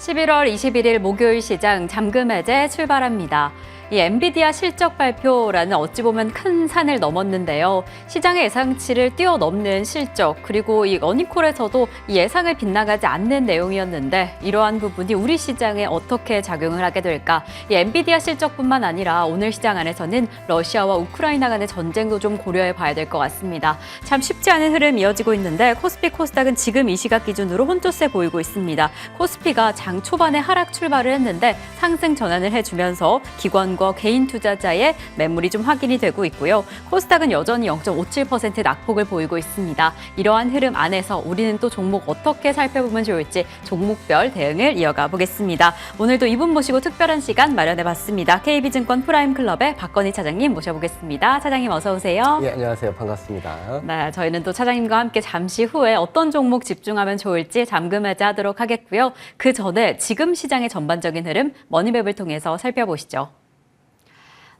11월 21일 목요일 시장 잠금 해제 출발합니다. 이 엔비디아 실적 발표라는 어찌 보면 큰 산을 넘었는데요. 시장의 예상치를 뛰어넘는 실적, 그리고 이 어닝콜에서도 이 예상을 빗나가지 않는 내용이었는데 이러한 부분이 우리 시장에 어떻게 작용을 하게 될까? 이 엔비디아 실적뿐만 아니라 오늘 시장 안에서는 러시아와 우크라이나 간의 전쟁도 좀 고려해 봐야 될 것 같습니다. 참 쉽지 않은 흐름 이어지고 있는데 코스피 코스닥은 지금 이 시각 기준으로 혼조세 보이고 있습니다. 코스피가 장 초반에 하락 출발을 했는데 상승 전환을 해주면서 기관 개인 투자자의 매물이 좀 확인이 되고 있고요. 코스닥은 여전히 0.57% 낙폭을 보이고 있습니다. 이러한 흐름 안에서 우리는 또 종목 어떻게 살펴보면 좋을지 종목별 대응을 이어가 보겠습니다. 오늘도 이분 모시고 특별한 시간 마련해봤습니다. KB증권 프라임클럽의 박건희 차장님 모셔보겠습니다. 차장님 어서 오세요. 네, 안녕하세요. 반갑습니다. 네, 저희는 또 차장님과 함께 잠시 후에 어떤 종목 집중하면 좋을지 잠금 해제하도록 하겠고요. 그 전에 지금 시장의 전반적인 흐름 머니맵을 통해서 살펴보시죠.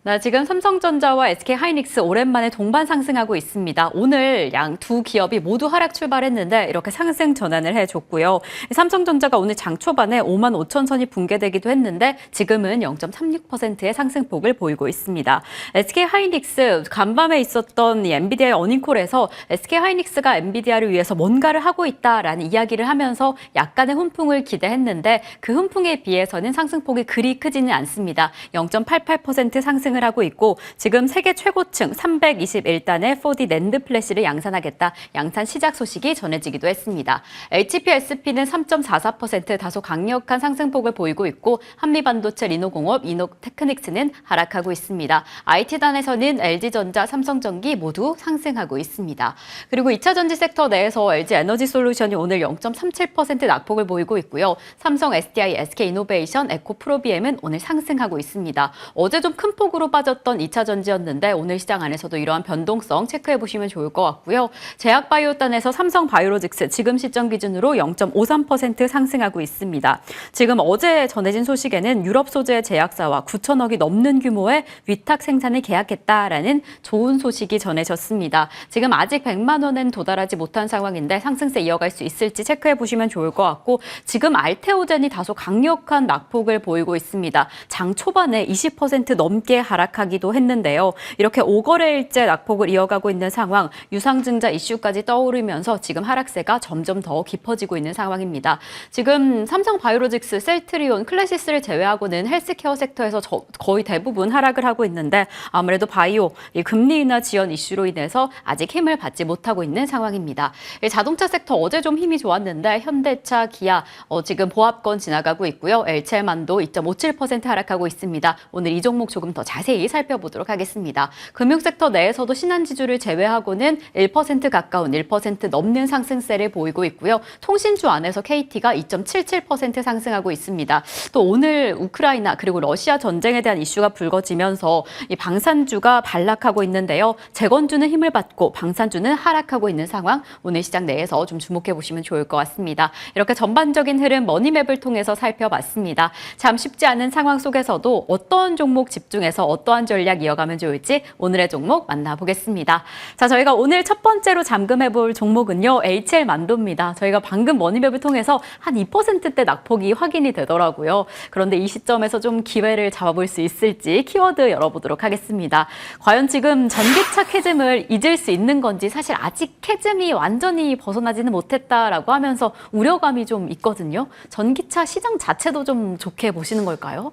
네, 지금 삼성전자와 SK하이닉스 오랜만에 동반 상승하고 있습니다. 오늘 양 두 기업이 모두 하락 출발했는데 이렇게 상승 전환을 해줬고요. 삼성전자가 오늘 장 초반에 55,000선이 붕괴되기도 했는데 지금은 0.36%의 상승폭을 보이고 있습니다. SK하이닉스 간밤에 있었던 이 엔비디아의 어닝콜에서 SK하이닉스가 엔비디아를 위해서 뭔가를 하고 있다라는 이야기를 하면서 약간의 훈풍을 기대했는데 그 훈풍에 비해서는 상승폭이 그리 크지는 않습니다. 0.88% 상승 하고 있고 지금 세계 최고층 321단의 4D 낸드 플래시를 양산하겠다. 양산 시작 소식이 전해지기도 했습니다. HPSP는 3.44% 다소 강력한 상승폭을 보이고 있고 한미반도체, 리노공업, 이노테크닉스는 하락하고 있습니다. IT단에서는 LG전자, 삼성전기 모두 상승하고 있습니다. 그리고 2차 전지 섹터 내에서 LG에너지솔루션이 오늘 0.37% 낙폭을 보이고 있고요. 삼성, SDI, SK이노베이션, 에코프로비엠은 오늘 상승하고 있습니다. 어제 좀 큰 폭으로 빠졌던 2차 전지였는데 오늘 시장 안에서도 이러한 변동성 체크해 보시면 좋을 것 같고요. 제약바이오단에서 삼성바이오로직스 지금 시점 기준으로 0.53% 상승하고 있습니다. 지금 어제 전해진 소식에는 유럽 소재 제약사와 9천억이 넘는 규모의 위탁 생산을 계약했다라는 좋은 소식이 전해졌습니다. 지금 아직 100만 원은 도달하지 못한 상황인데 상승세 이어갈 수 있을지 체크해 보시면 좋을 것 같고 지금 알테오젠이 다소 강력한 낙폭을 보이고 있습니다. 장 초반에 20% 넘게 하락하기도 했는데요. 이렇게 5거래일째 낙폭을 이어가고 있는 상황, 유상증자 이슈까지 떠오르면서 지금 하락세가 점점 더 깊어지고 있는 상황입니다. 지금 삼성바이오로직스, 셀트리온, 클래시스를 제외하고는 헬스케어 섹터에서 거의 대부분 하락을 하고 있는데 아무래도 바이오, 금리 인하 지연 이슈로 인해서 아직 힘을 받지 못하고 있는 상황입니다. 자동차 섹터 어제 좀 힘이 좋았는데 현대차, 기아 지금 보합권 지나가고 있고요. LChel만도 2.57% 하락하고 있습니다. 오늘 이 종목 조금 더 자세히 살펴보도록 하겠습니다. 금융섹터 내에서도 신한지주를 제외하고는 1% 가까운 1% 넘는 상승세를 보이고 있고요. 통신주 안에서 KT가 2.77% 상승하고 있습니다. 또 오늘 우크라이나 그리고 러시아 전쟁에 대한 이슈가 불거지면서 이 방산주가 반락하고 있는데요. 재건주는 힘을 받고 방산주는 하락하고 있는 상황 오늘 시장 내에서 좀 주목해 보시면 좋을 것 같습니다. 이렇게 전반적인 흐름 머니맵을 통해서 살펴봤습니다. 참 쉽지 않은 상황 속에서도 어떤 종목 집중해서 어떠한 전략 이어가면 좋을지 오늘의 종목 만나보겠습니다. 자, 저희가 오늘 첫 번째로 잠금해볼 종목은요. HL만도입니다. 저희가 방금 머니맵을 통해서 한 2%대 낙폭이 확인이 되더라고요. 그런데 이 시점에서 좀 기회를 잡아볼 수 있을지 키워드 열어보도록 하겠습니다. 과연 지금 전기차 캐즘을 잊을 수 있는 건지 사실 아직 캐즘이 완전히 벗어나지는 못했다라고 하면서 우려감이 좀 있거든요. 전기차 시장 자체도 좀 좋게 보시는 걸까요?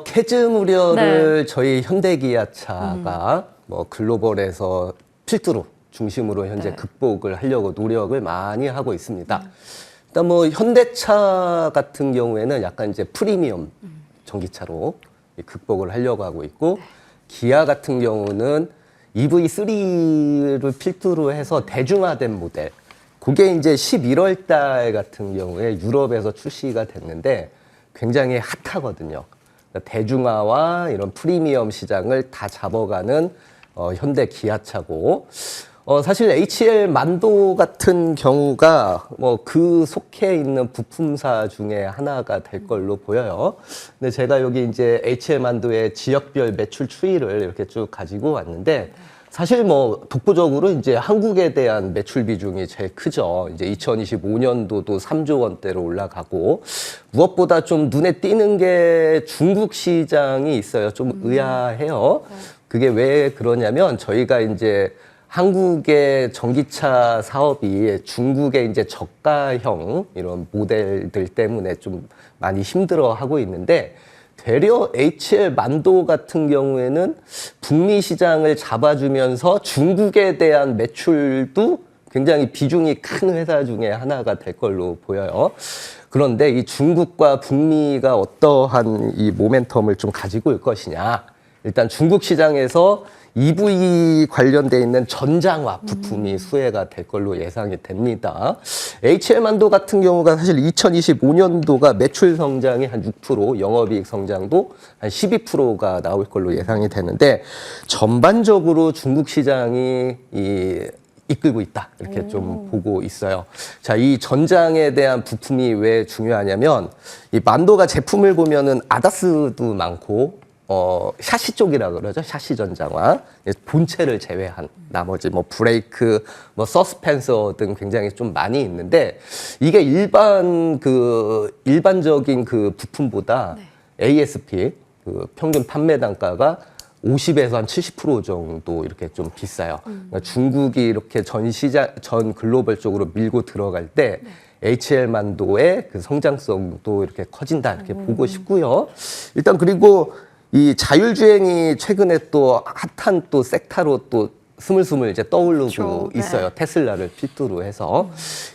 캐즘 우려를 저희 현대기아차가 뭐 글로벌에서 필두로 중심으로 현재 극복을 하려고 노력을 많이 하고 있습니다. 일단 뭐 현대차 같은 경우에는 약간 이제 프리미엄 전기차로 극복을 하려고 하고 있고 기아 같은 경우는 EV3를 필두로 해서 대중화된 모델. 그게 이제 11월 달 같은 경우에 유럽에서 출시가 됐는데 굉장히 핫하거든요. 대중화와 이런 프리미엄 시장을 다 잡아가는 현대 기아차고 사실 HL만도 같은 경우가 뭐 그 속해 있는 부품사 중에 하나가 될 걸로 보여요. 근데 제가 여기 이제 HL만도의 지역별 매출 추이를 이렇게 쭉 가지고 왔는데 사실 뭐 독보적으로 이제 한국에 대한 매출 비중이 제일 크죠. 이제 2025년도도 3조 원대로 올라가고 무엇보다 좀 눈에 띄는 게 중국 시장이 있어요. 좀 의아해요. 그게 왜 그러냐면 저희가 이제 한국의 전기차 사업이 중국의 이제 저가형 이런 모델들 때문에 좀 많이 힘들어 하고 있는데 되려 HL 만도 같은 경우에는 북미 시장을 잡아주면서 중국에 대한 매출도 굉장히 비중이 큰 회사 중에 하나가 될 걸로 보여요. 그런데 이 중국과 북미가 어떠한 이 모멘텀을 좀 가지고 올 것이냐. 일단 중국 시장에서 EV 관련돼 있는 전장화 부품이 수혜가 될 걸로 예상이 됩니다. HL만도 같은 경우가 사실 2025년도가 매출 성장이 한 6%, 영업이익 성장도 한 12%가 나올 걸로 예상이 되는데 전반적으로 중국 시장이 이끌고 있다. 이렇게 좀 보고 있어요. 자, 이 전장에 대한 부품이 왜 중요하냐면 이 만도가 제품을 보면은 아다스도 많고 샤시 쪽이라 그러죠. 샤시 전장화. 본체를 제외한 나머지 뭐 브레이크, 뭐 서스펜서 등 굉장히 좀 많이 있는데 이게 일반적인 그 부품보다 ASP 그 평균 판매 단가가 50에서 한 70% 정도 이렇게 좀 비싸요. 그러니까 중국이 이렇게 전 글로벌 쪽으로 밀고 들어갈 때 HL만도의 그 성장성도 이렇게 커진다 이렇게 보고 싶고요. 일단 그리고 이 자율주행이 최근에 또 핫한 또 섹터로 또 스물스물 이제 떠오르고 그렇죠. 있어요. 네. 테슬라를 필두로 해서.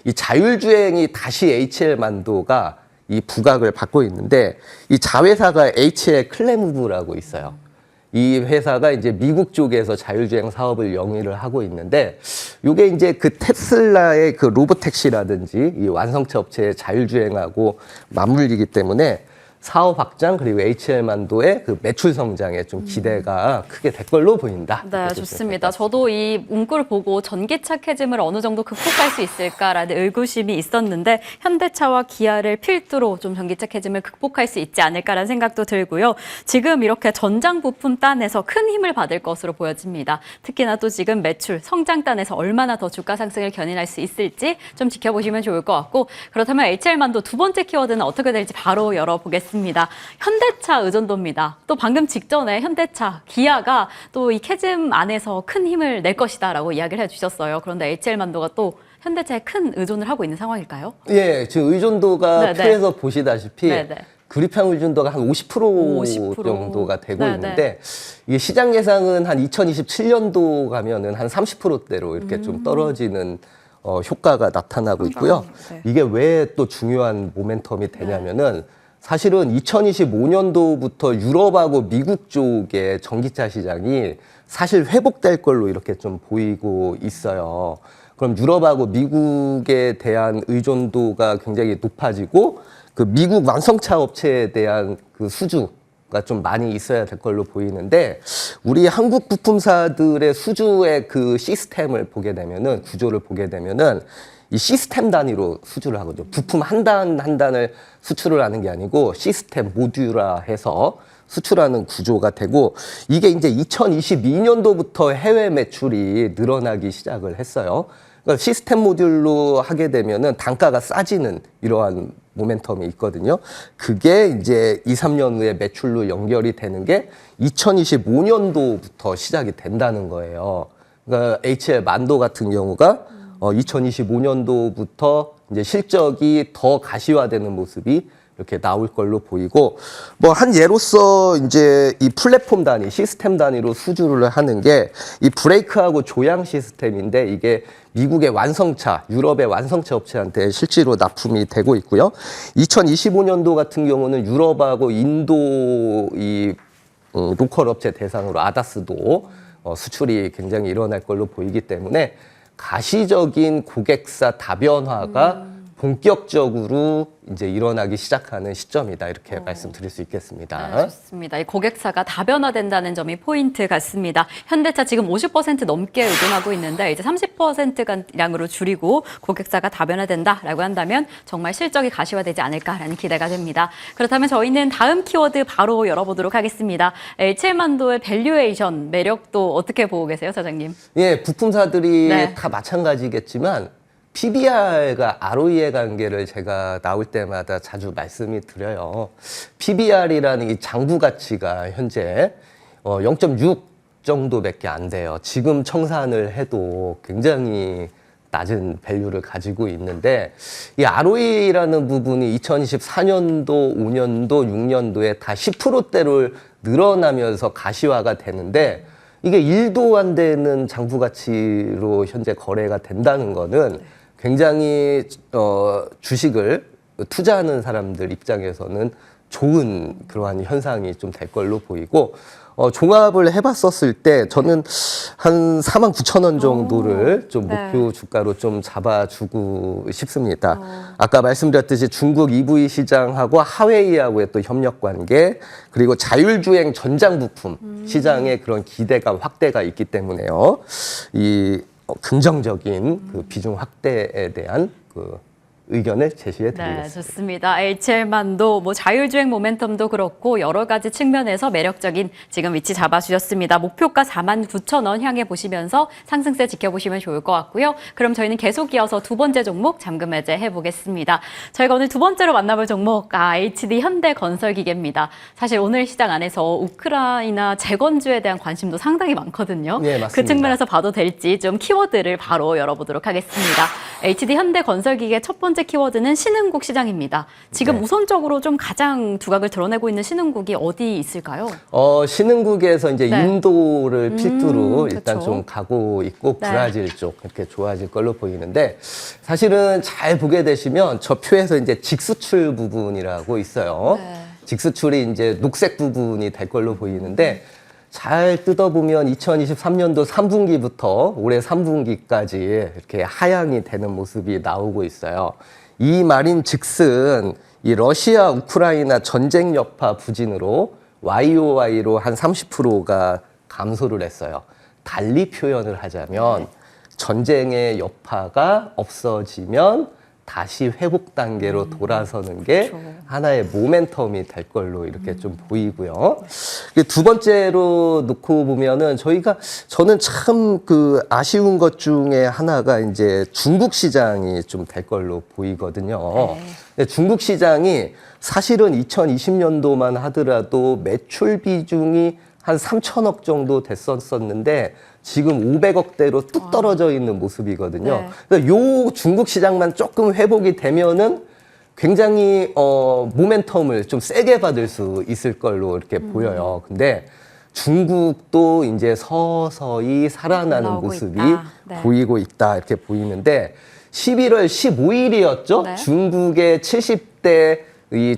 이 자율주행이 다시 HL만도가 이 부각을 받고 있는데 이 자회사가 HL 클레무브라고 있어요. 이 회사가 이제 미국 쪽에서 자율주행 사업을 영위를 하고 있는데 이게 이제 그 테슬라의 그 로보택시라든지 이 완성차 업체의 자율주행하고 맞물리기 때문에 사업 확장 그리고 HL만도의 그 매출 성장에 좀 기대가 크게 될 걸로 보인다. 네, 좋습니다. 저도 이 문구를 보고 전기차 캐즘을 어느 정도 극복할 수 있을까라는 의구심이 있었는데 현대차와 기아를 필두로 좀 전기차 캐즘을 극복할 수 있지 않을까라는 생각도 들고요. 지금 이렇게 전장 부품 단에서 큰 힘을 받을 것으로 보여집니다. 특히나 또 지금 매출, 성장 단에서 얼마나 더 주가 상승을 견인할 수 있을지 좀 지켜보시면 좋을 것 같고 그렇다면 HL만도 두 번째 키워드는 어떻게 될지 바로 열어보겠습니다. 현대차 의존도입니다. 또 방금 직전에 현대차, 기아가 또 이 캐즘 안에서 큰 힘을 낼 것이다라고 이야기를 해주셨어요. 그런데 HL만도가 또 현대차에 큰 의존을 하고 있는 상황일까요? 예, 지금 의존도가 네네. 표에서 보시다시피 네네. 그립형 의존도가 한 50% 50% 정도가 되고 네네. 있는데 이게 시장 예상은 한 2027년도 가면은 한 30%대로 이렇게 좀 떨어지는 효과가 나타나고 있고요. 네. 이게 왜 또 중요한 모멘텀이 되냐면은 사실은 2025년도부터 유럽하고 미국 쪽의 전기차 시장이 사실 회복될 걸로 이렇게 좀 보이고 있어요. 그럼 유럽하고 미국에 대한 의존도가 굉장히 높아지고 그 미국 완성차 업체에 대한 그 수주가 좀 많이 있어야 될 걸로 보이는데 우리 한국 부품사들의 수주의 그 시스템을 보게 되면은 구조를 보게 되면은 이 시스템 단위로 수주를 하거든요. 부품 한 단 한 단을 수출을 하는 게 아니고 시스템 모듈화해서 수출하는 구조가 되고 이게 이제 2022년도부터 해외 매출이 늘어나기 시작을 했어요. 그러니까 시스템 모듈로 하게 되면은 단가가 싸지는 이러한 모멘텀이 있거든요. 그게 이제 2, 3년 후에 매출로 연결이 되는 게 2025년도부터 시작이 된다는 거예요. 그러니까 HL 만도 같은 경우가 2025년도부터 이제 실적이 더 가시화되는 모습이 이렇게 나올 걸로 보이고 뭐 한 예로서 이제 이 플랫폼 단위, 시스템 단위로 수주를 하는 게 이 브레이크하고 조향 시스템인데 이게 미국의 완성차, 유럽의 완성차 업체한테 실제로 납품이 되고 있고요. 2025년도 같은 경우는 유럽하고 인도 이 로컬 업체 대상으로 아다스도 수출이 굉장히 일어날 걸로 보이기 때문에 가시적인 고객사 다변화가 본격적으로 이제 일어나기 시작하는 시점이다. 이렇게 말씀드릴 수 있겠습니다. 네, 좋습니다. 이 고객사가 다변화된다는 점이 포인트 같습니다. 현대차 지금 50% 넘게 의존하고 있는데 이제 30%가량으로 줄이고 고객사가 다변화된다라고 한다면 정말 실적이 가시화되지 않을까라는 기대가 됩니다. 그렇다면 저희는 다음 키워드 바로 열어보도록 하겠습니다. HM만도의 밸류에이션 매력도 어떻게 보고 계세요, 사장님? 예, 부품사들이 네. 다 마찬가지겠지만 PBR과 ROE의 관계를 제가 나올 때마다 자주 말씀이 드려요. PBR이라는 이 장부 가치가 현재 0.6 정도밖에 안 돼요. 지금 청산을 해도 굉장히 낮은 밸류를 가지고 있는데 이 ROE라는 부분이 2024년도, 5년도, 6년도에 다 10%대로 늘어나면서 가시화가 되는데 이게 1도 안 되는 장부 가치로 현재 거래가 된다는 거는 굉장히 주식을 투자하는 사람들 입장에서는 좋은 그러한 현상이 좀 될 걸로 보이고 종합을 해봤었을 때 저는 한 49,000원 정도를 좀 네. 목표 주가로 좀 잡아주고 싶습니다. 아까 말씀드렸듯이 중국 EV 시장하고 하웨이하고의 또 협력 관계 그리고 자율주행 전장 부품 시장의 그런 기대가 확대가 있기 때문에요. 이 긍정적인 그 비중 확대에 대한 그 의견을 제시해 네, 드리겠습니다. 좋습니다. HL만도 뭐 자율주행 모멘텀도 그렇고 여러 가지 측면에서 매력적인 지금 위치 잡아주셨습니다. 목표가 49,000원 향해 보시면서 상승세 지켜보시면 좋을 것 같고요. 그럼 저희는 계속 이어서 두 번째 종목 잠금 해제 해보겠습니다. 저희가 오늘 두 번째로 만나볼 종목 HD 현대건설기계입니다. 사실 오늘 시장 안에서 우크라이나 재건주에 대한 관심도 상당히 많거든요. 네, 맞습니다. 그 측면에서 봐도 될지 좀 키워드를 바로 열어보도록 하겠습니다. HD 현대건설기계 첫 번째 키워드는 신흥국 시장입니다. 지금 네. 우선적으로 좀 가장 두각을 드러내고 있는 신흥국이 어디 있을까요? 신흥국에서 이제 네. 인도를 필두로 일단 그쵸. 좀 가고 있고 네. 브라질 쪽 이렇게 좋아질 걸로 보이는데 사실은 잘 보게 되시면 저 표에서 이제 직수출 부분이라고 있어요. 네. 직수출이 이제 녹색 부분이 될 걸로 보이는데 잘 뜯어보면 2023년도 3분기부터 올해 3분기까지 이렇게 하향이 되는 모습이 나오고 있어요. 이 말인 즉슨 이 러시아 우크라이나 전쟁 여파 부진으로 YOY로 한 30%가 감소를 했어요. 달리 표현을 하자면 전쟁의 여파가 없어지면 다시 회복 단계로 돌아서는 게 그렇죠. 하나의 모멘텀이 될 걸로 이렇게 좀 보이고요. 두 번째로 놓고 보면은 저는 참 그 아쉬운 것 중에 하나가 이제 중국 시장이 좀 될 걸로 보이거든요. 근데 중국 시장이 사실은 2020년도만 하더라도 매출 비중이 한 3천억 정도 됐었는데 지금 500억대로 뚝 떨어져 있는 모습이거든요. 네. 그러니까 요 중국 시장만 조금 회복이 되면은 굉장히 모멘텀을 좀 세게 받을 수 있을 걸로 이렇게 보여요. 근데 중국도 이제 서서히 살아나는 나오고 모습이 있다. 네. 보이고 있다 이렇게 보이는데 11월 15일이었죠. 네. 중국의 70대 이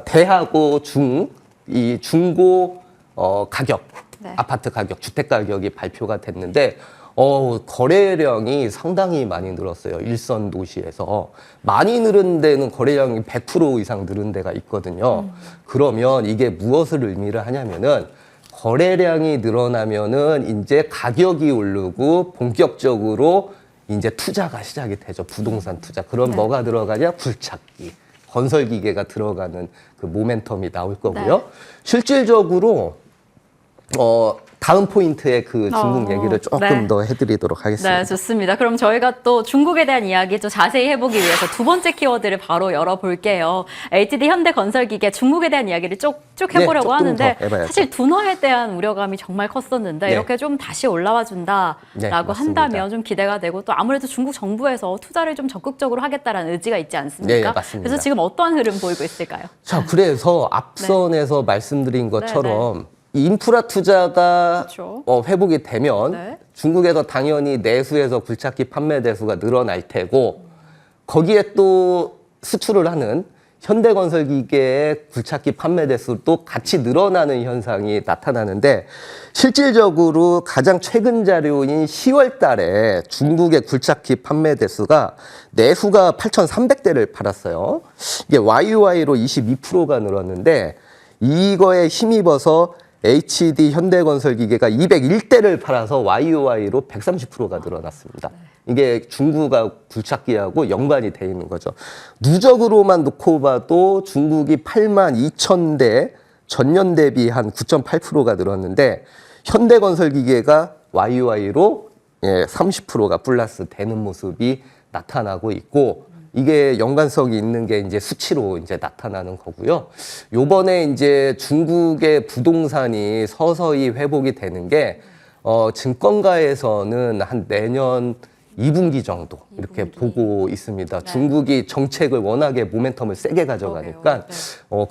대하고 이 중고 가격, 네. 아파트 가격, 주택 가격이 발표가 됐는데 거래량이 상당히 많이 늘었어요. 일선 도시에서. 많이 늘은 데는 거래량이 100% 이상 늘은 데가 있거든요. 그러면 이게 무엇을 의미를 하냐면은 거래량이 늘어나면은 이제 가격이 오르고 본격적으로 이제 투자가 시작이 되죠. 부동산 투자. 그럼 네. 뭐가 들어가냐? 굴착기. 건설 기계가 들어가는 그 모멘텀이 나올 거고요. 네. 실질적으로 다음 포인트에 그 중국 얘기를 조금 네. 더 해드리도록 하겠습니다. 네, 좋습니다. 그럼 저희가 또 중국에 대한 이야기 좀 자세히 해보기 위해서 두 번째 키워드를 바로 열어볼게요. HD 현대건설기계 중국에 대한 이야기를 쭉 해보려고 조금 하는데 더 해봐야죠. 사실 둔화에 대한 우려감이 정말 컸었는데 네. 이렇게 좀 다시 올라와 준다라고 네, 맞습니다. 한다면 좀 기대가 되고 또 아무래도 중국 정부에서 투자를 좀 적극적으로 하겠다라는 의지가 있지 않습니까? 네, 맞습니다. 그래서 지금 어떠한 흐름 보이고 있을까요? 자, 그래서 앞선에서 말씀드린 것처럼 네. 이 인프라 투자가 그렇죠. 회복이 되면 네. 중국에서 당연히 내수에서 굴착기 판매 대수가 늘어날 테고 거기에 또 수출을 하는 현대건설기계의 굴착기 판매 대수도 같이 늘어나는 현상이 나타나는데 실질적으로 가장 최근 자료인 10월 달에 중국의 굴착기 판매 대수가 내수가 8,300대를 팔았어요. 이게 YOY로 22%가 늘었는데 이거에 힘입어서 HD 현대건설기계가 201대를 팔아서 YOY로 130%가 늘어났습니다. 이게 중국과 굴착기하고 연관이 돼 있는 거죠. 누적으로만 놓고 봐도 중국이 82,000대, 전년 대비 한 9.8%가 늘었는데 현대건설기계가 YOY로 30%가 플러스 되는 모습이 나타나고 있고 이게 연관성이 있는 게 이제 수치로 이제 나타나는 거고요. 요번에 이제 중국의 부동산이 서서히 회복이 되는 게 증권가에서는 한 내년 2분기 정도 이렇게 보고 있습니다. 네. 중국이 정책을 워낙에 모멘텀을 세게 가져가니까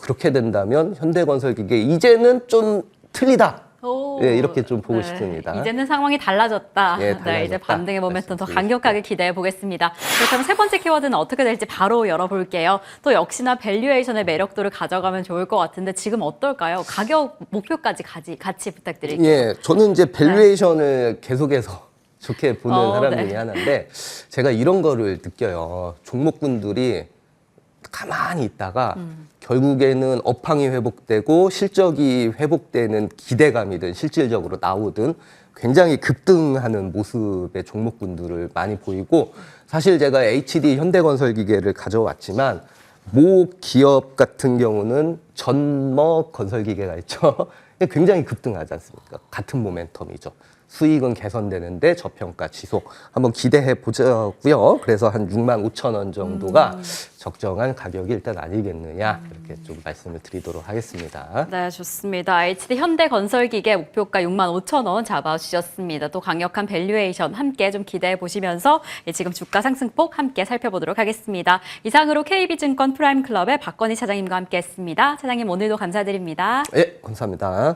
그렇게 된다면 현대건설기계 이제는 좀 틀리다. 오, 네, 이렇게 좀 보고 싶습니다. 이제는 상황이 달라졌다. 예, 네, 이제 달라졌다. 반등의 모멘텀 더 말씀드리겠습니다. 강력하게 기대해 보겠습니다. 그렇다면 세 번째 키워드는 어떻게 될지 바로 열어볼게요. 또 역시나 밸류에이션의 매력도를 가져가면 좋을 것 같은데 지금 어떨까요? 가격 목표까지 같이 부탁드릴게요. 예, 저는 이제 밸류에이션을 계속해서 좋게 보는 사람 네. 중에 하나인데 제가 이런 거를 느껴요. 종목군들이 가만히 있다가 결국에는 업황이 회복되고 실적이 회복되는 기대감이든 실질적으로 나오든 굉장히 급등하는 모습의 종목군들을 많이 보이고 사실 제가 HD 현대건설기계를 가져왔지만 모 기업 같은 경우는 전머 건설기계가 있죠. 굉장히 급등하지 않습니까? 같은 모멘텀이죠. 수익은 개선되는데 저평가 지속 한번 기대해 보자고요. 그래서 한 65,000원 정도가 적정한 가격이 일단 아니겠느냐 이렇게 좀 말씀을 드리도록 하겠습니다. 네, 좋습니다. HD 현대건설기계 목표가 65,000원 잡아주셨습니다. 또 강력한 밸류에이션 함께 좀 기대해 보시면서 지금 주가 상승폭 함께 살펴보도록 하겠습니다. 이상으로 KB증권 프라임클럽의 박건희 차장님과 함께했습니다. 차장님 오늘도 감사드립니다. 예, 감사합니다.